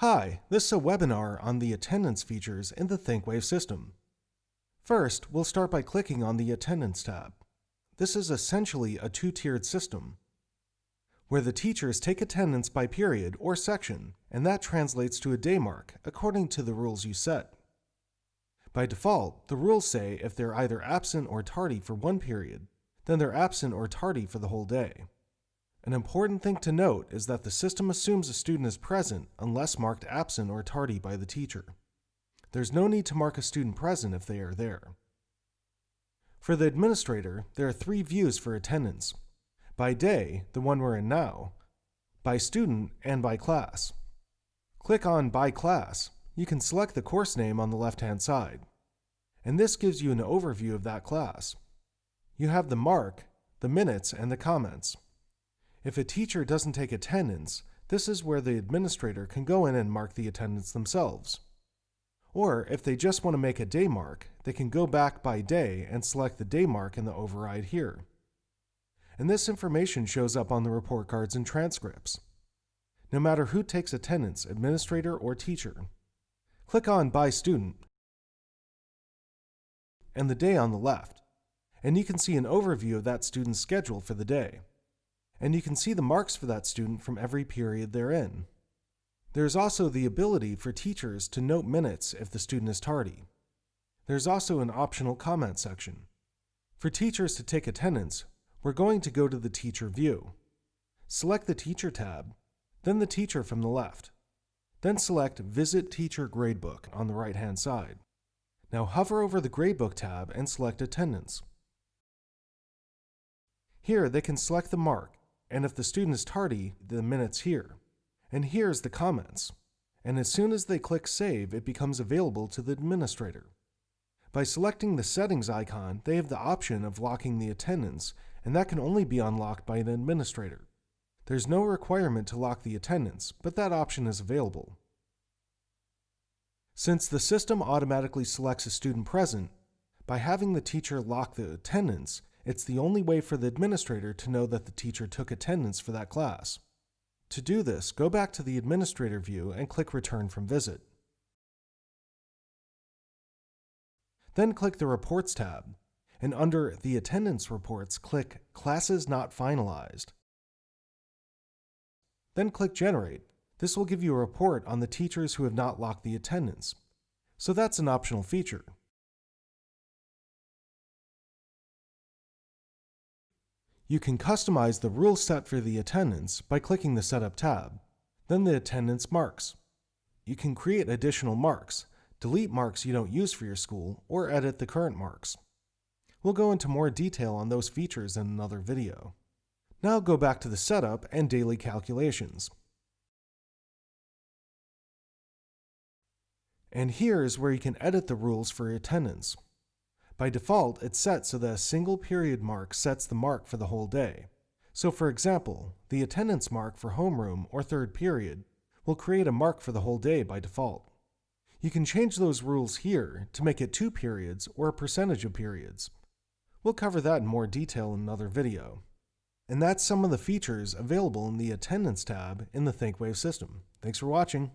Hi, this is a webinar on the attendance features in the ThinkWave system. First, we'll start by clicking on the Attendance tab. This is essentially a two-tiered system, where the teachers take attendance by period or section, and that translates to a day mark according to the rules you set. By default, the rules say if they're either absent or tardy for one period, then they're absent or tardy for the whole day. An important thing to note is that the system assumes a student is present unless marked absent or tardy by the teacher. There's no need to mark a student present if they are there. For the administrator, there are three views for attendance: by day, the one we're in now, by student, and by class. Click on By Class. You can select the course name on the left-hand side, and this gives you an overview of that class. You have the mark, the minutes, and the comments. If a teacher doesn't take attendance, this is where the administrator can go in and mark the attendance themselves. Or if they just want to make a day mark, they can go back by day and select the day mark in the override here. And this information shows up on the report cards and transcripts, no matter who takes attendance, administrator or teacher. Click on By Student and the day on the left, and you can see an overview of that student's schedule for the day. And you can see the marks for that student from every period they're in. There's also the ability for teachers to note minutes if the student is tardy. There's also an optional comment section. For teachers to take attendance, we're going to go to the Teacher view. Select the Teacher tab, then the teacher from the left. Then select Visit Teacher Gradebook on the right-hand side. Now hover over the Gradebook tab and select Attendance. Here they can select the mark, and if the student is tardy, the minutes here. And here's the comments. And as soon as they click Save, it becomes available to the administrator. By selecting the Settings icon, they have the option of locking the attendance, and that can only be unlocked by an administrator. There's no requirement to lock the attendance, but that option is available. Since the system automatically selects a student present, by having the teacher lock the attendance, it's the only way for the administrator to know that the teacher took attendance for that class. To do this, go back to the Administrator view and click Return from Visit. Then click the Reports tab, and under the Attendance Reports, click Classes Not Finalized. Then click Generate. This will give you a report on the teachers who have not locked the attendance. So that's an optional feature. You can customize the rule set for the attendance by clicking the Setup tab, then the Attendance Marks. You can create additional marks, delete marks you don't use for your school, or edit the current marks. We'll go into more detail on those features in another video. Now go back to the Setup and Daily Calculations. And here is where you can edit the rules for attendance. By default, it's set so that a single period mark sets the mark for the whole day. So for example, the attendance mark for homeroom or third period will create a mark for the whole day by default. You can change those rules here to make it 2 periods or a percentage of periods. We'll cover that in more detail in another video. And that's some of the features available in the Attendance tab in the ThinkWave system. Thanks for watching.